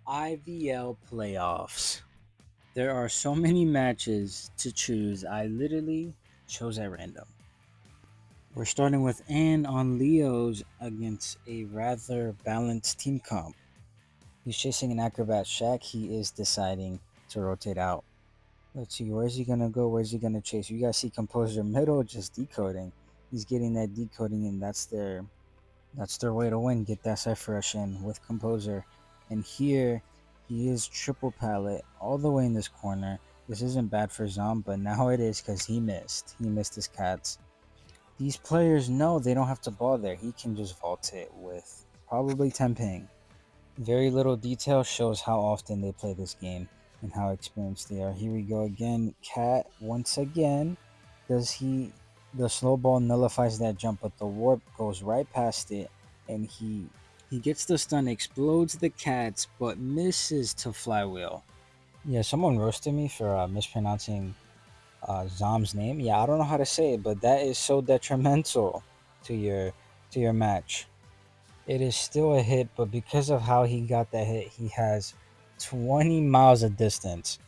IVL playoffs. There are so many matches to choose. I literally chose at random. We're starting with Ann on Leo's against a rather balanced team comp. He's chasing an acrobat shack. He is deciding to rotate out. Let's see, where's he gonna go? Where's he gonna chase? You guys see Composer middle just decoding. He's getting that decoding, and that's their way to win. Get that cipher rush in with Composer. And here he is triple pallet all the way in this corner. This isn't bad for Zom, but now it is because he missed. He missed his cats. These players know they don't have to ball there. He can just vault it with probably 10 ping. Very little detail shows how often they play this game and how experienced they are. Here we go again. Cat once again. Does he the slow ball nullifies that jump, but the warp goes right past it and he gets the stun, explodes the cats, but misses to flywheel. Yeah, someone roasted me for mispronouncing Zom's name. Yeah, I don't know how to say it, but that is so detrimental to your match. It is still a hit, but because of how he got that hit, he has 20 miles of distance.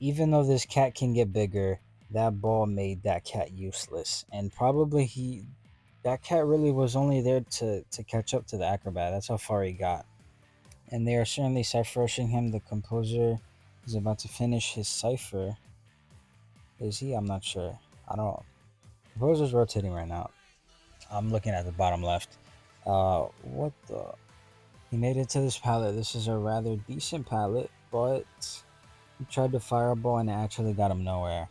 Even though this cat can get bigger, that ball made that cat useless. And probably that cat really was only there to catch up to the acrobat. That's how far he got. And they are certainly cipher rushing him. The composer is about to finish his cipher. Is he? I'm not sure. I don't. Composer's rotating right now. I'm looking at the bottom left. What the? He made it to this pallet. This is a rather decent pallet, but he tried to fireball and it actually got him nowhere.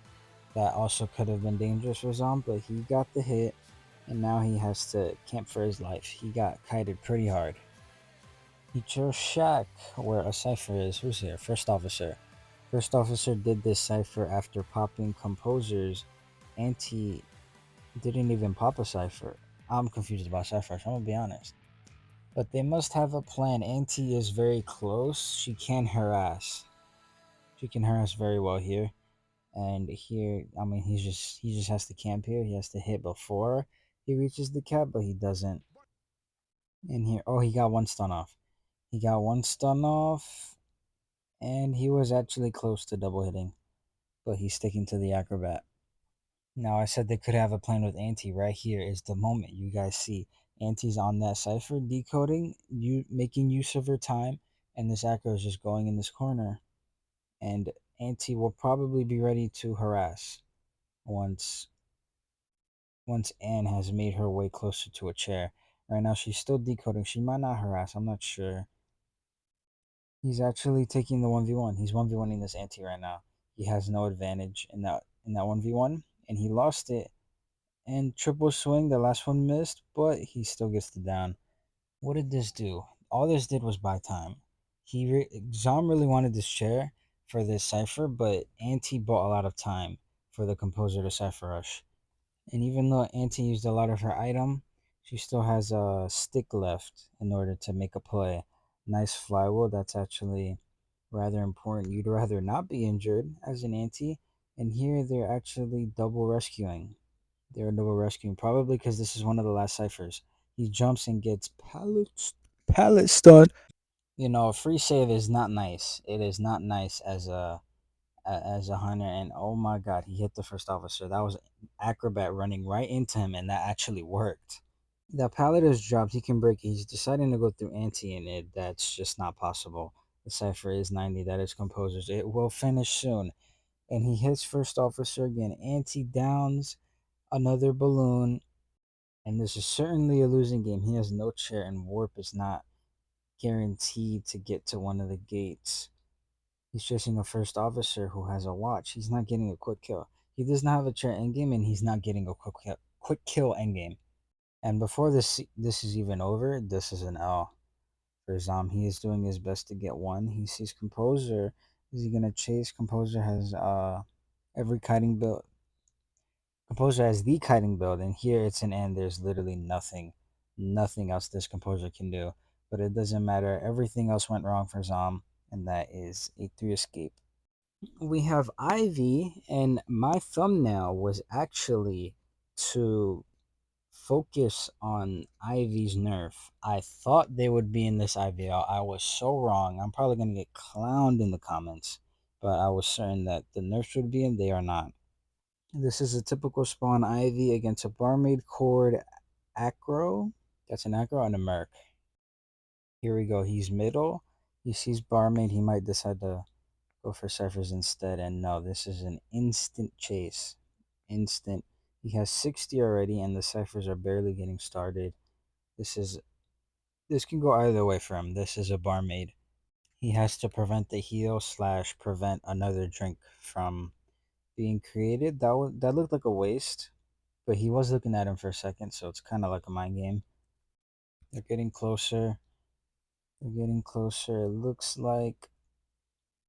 That also could have been dangerous for Zom, but he got the hit, and now he has to camp for his life. He got kited pretty hard. He chose Shack, where a cipher is. Who's here? First officer. First officer did this cipher after popping composers. Anti didn't even pop a cipher. I'm confused about ciphers, I'm gonna be honest. But they must have a plan. Auntie is very close. She can harass. She can harass very well here. And here, I mean, he just has to camp here. He has to hit before he reaches the cap, but he doesn't. And here, oh, he got one stun off. He got one stun off, and he was actually close to double hitting, but he's sticking to the acrobat. Now I said they could have a plan with Auntie. Right here is the moment you guys see Auntie's on that cipher decoding, you making use of her time, and this acro is just going in this corner. And Auntie will probably be ready to harass once Anne has made her way closer to a chair. Right now she's still decoding. She might not harass, I'm not sure. He's actually taking the 1v1. He's 1v1ing this Auntie right now. He has no advantage in that 1v1, and he lost it. And triple swing, the last one missed, but he still gets the down. What did this do? All this did was buy time. Zom really wanted this chair for this cipher, but Auntie bought a lot of time for the composer to cipher rush. And even though Auntie used a lot of her item, she still has a stick left in order to make a play. Nice flywheel. That's actually rather important. You'd rather not be injured as an Auntie, and here they're actually double rescuing. They're double rescuing, probably because this is one of the last ciphers. He jumps and gets pallet stun. A free save is not nice. It is not nice as a hunter. And oh my god, he hit the first officer. That was acrobat running right into him, and that actually worked. The pallet is dropped. He can break it. He's deciding to go through anti, and that's just not possible. The cipher is 90. That is composers. It will finish soon. And he hits first officer again. Anti downs another balloon. And this is certainly a losing game. He has no chair, and warp is not guaranteed to get to one of the gates. He's chasing a first officer who has a watch. He's not getting a quick kill. He does not have a chair endgame, and he's not getting a quick kill endgame. And before this is even over, this is an L for Zom. He is doing his best to get one. He sees Composer. Is he gonna chase? Composer has every kiting build. Composer has the kiting build, and here it's an end. There's literally nothing else this Composer can do. But it doesn't matter. Everything else went wrong for Zom, and that is a 3 escape. We have Ivy, and my thumbnail was actually to Focus on Ivy's nerf. I thought they would be in this IVL. I was so wrong. I'm probably going to get clowned in the comments, but I was certain that the nerfs would be in. They are not. This is a typical spawn Ivy against a barmaid cord acro. That's an acro and a merc. Here we go. He's middle. He sees barmaid. He might decide to go for ciphers instead. And no, this is an instant chase. Instant. He has 60 already, and the ciphers are barely getting started. This can go either way for him. This is a barmaid. He has to prevent the heal slash prevent another drink from being created. That looked like a waste, but he was looking at him for a second, so it's kind of like a mind game. They're getting closer. They're getting closer. It looks like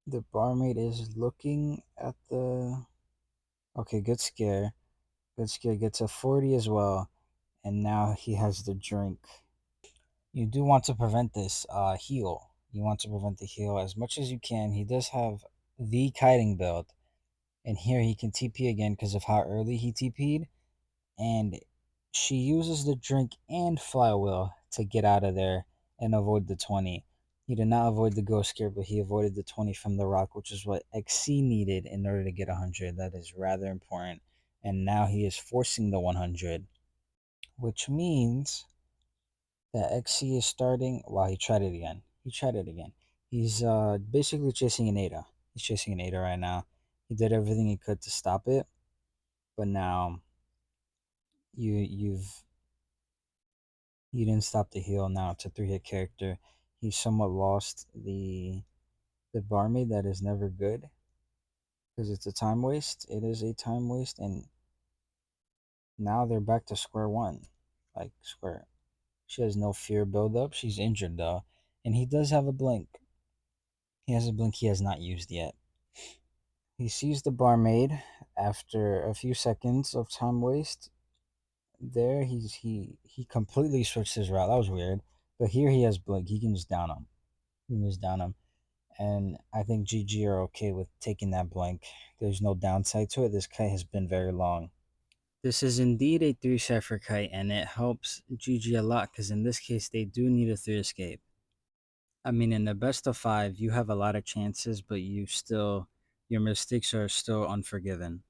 the barmaid is looking at the. Okay, good scare. Good scare. Gets a 40 as well, and now he has the drink. You do want to prevent this heal. You want to prevent the heal as much as you can. He does have the kiting build, and here he can TP again because of how early he TP'd. And she uses the drink and flywheel to get out of there and avoid the 20. He did not avoid the ghost scare, but he avoided the 20 from the rock, which is what XC needed in order to get 100. That is rather important. And now he is forcing the 100, which means that XC is starting. Wow, he tried it again. He tried it again. He's basically chasing an ADA. He's chasing an ADA right now. He did everything he could to stop it, but now you've you didn't stop the heal. Now it's a 3-hit character. He somewhat lost the barmaid. That is never good because it's a time waste. It is a time waste, and now they're back to square one, like square. She has no fear buildup. She's injured though, and he does have a blink. He has a blink he has not used yet. He sees the barmaid after a few seconds of time waste. There, he completely switched his route. That was weird. But here he has blink. He can just down him. He can just down him. And I think GG are okay with taking that blank. There's no downside to it. This kite has been very long. This is indeed a 3 cipher kite, and it helps GG a lot because in this case they do need a 3 escape. I mean, in the best of 5, you have a lot of chances, but your mistakes are still unforgiven.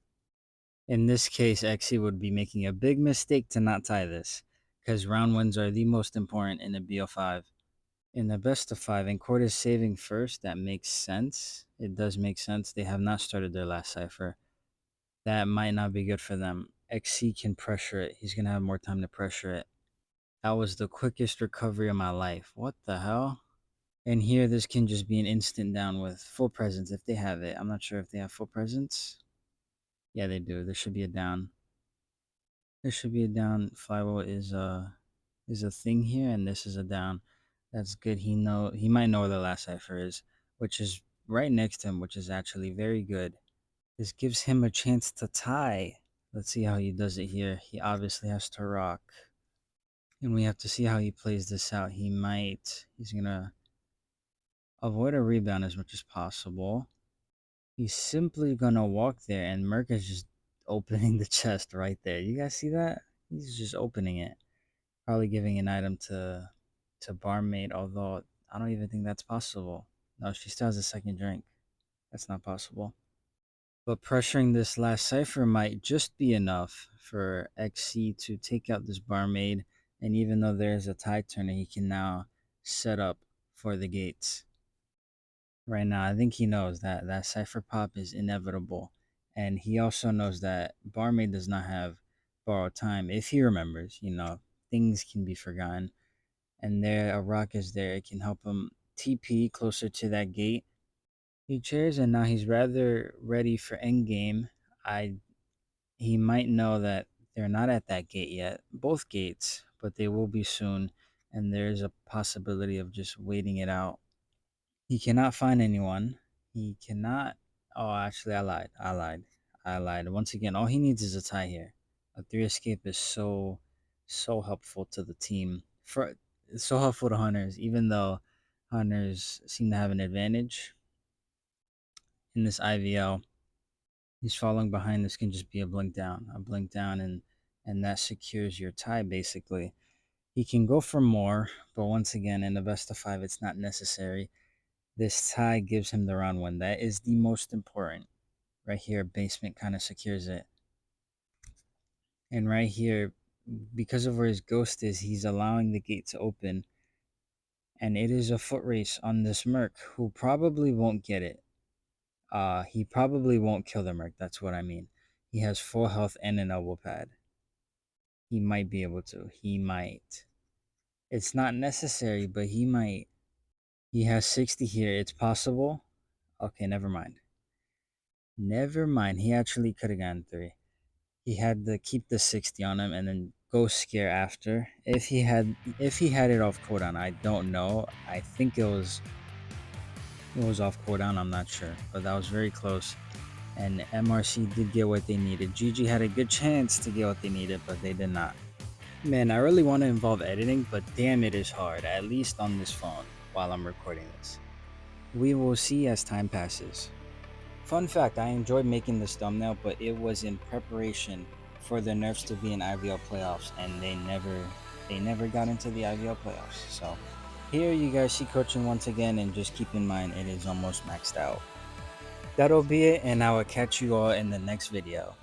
In this case, XE would be making a big mistake to not tie this, because round wins are the most important in a BO5. In the best of 5, and Court is saving first, that makes sense. It does make sense. They have not started their last cipher. That might not be good for them. XC can pressure it. He's going to have more time to pressure it. That was the quickest recovery of my life. What the hell? And here, this can just be an instant down with full presence if they have it. I'm not sure if they have full presence. Yeah, they do. There should be a down. There should be a down. Flywheel is a thing here, and this is a down. That's good. He might know where the last cipher is, which is right next to him, which is actually very good. This gives him a chance to tie. Let's see how he does it here. He obviously has to rock. And we have to see how he plays this out. He's gonna avoid a rebound as much as possible. He's simply gonna walk there, and Merc is just opening the chest right there. You guys see that? He's just opening it. Probably giving an item to barmaid, although I don't even think that's possible. No, she still has a second drink. That's not possible. But pressuring this last cipher might just be enough for XC to take out this barmaid, and even though there's a tie turner, he can now set up for the gates. Right now, I think he knows that that cipher pop is inevitable, and he also knows that barmaid does not have borrowed time. If he remembers, things can be forgotten, and there a rock is there. It can help him TP closer to that gate. He cheers, and now he's rather ready for endgame. I He might know that they're not at that gate yet, both gates, but they will be soon, and there's a possibility of just waiting it out. He cannot find anyone. He cannot. Oh, actually, I lied. Once again, all he needs is a tie here. A 3 escape is so helpful to the team. It's so helpful to Hunters, even though Hunters seem to have an advantage in this IVL. He's falling behind. This can just be a blink down, and and that secures your tie basically. He can go for more, but once again, in the best of 5, it's not necessary. This tie gives him the round win. That is the most important. Right here, basement kind of secures it. And right here, because of where his ghost is, he's allowing the gate to open. And it is a foot race on this Merc, who probably won't get it. He probably won't kill the Merc, that's what I mean. He has full health and an elbow pad. He might be able to. He might. It's not necessary, but he might. He has 60 here. It's possible. Okay, never mind. Never mind. He actually could have gotten 3. He had to keep the 60 on him and then go scare after. If he had it off cooldown, I don't know. I think it was off cooldown, I'm not sure. But that was very close. And MRC did get what they needed. GG had a good chance to get what they needed, but they did not. Man, I really want to involve editing, but damn, it is hard, at least on this phone while I'm recording this. We will see as time passes. Fun fact, I enjoyed making this thumbnail, but it was in preparation for the nerfs to be in IVL playoffs, and they never got into the IVL playoffs. So here you guys see coaching once again, and just keep in mind it is almost maxed out. That'll be it, and I will catch you all in the next video.